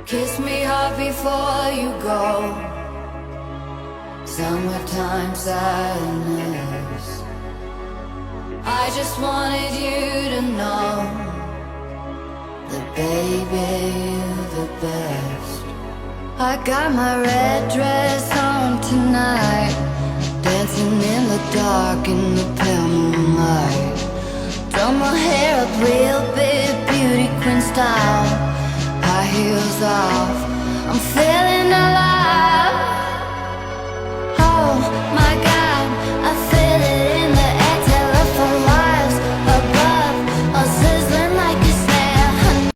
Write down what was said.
Kiss me hard before you go. Summertime sadness. I just wanted you to know that baby, you're the best. I got my red dress on tonight, dancing in the dark in the pale moonlight. Done my hair up real big, beauty queen style. High heels off, I'm feeling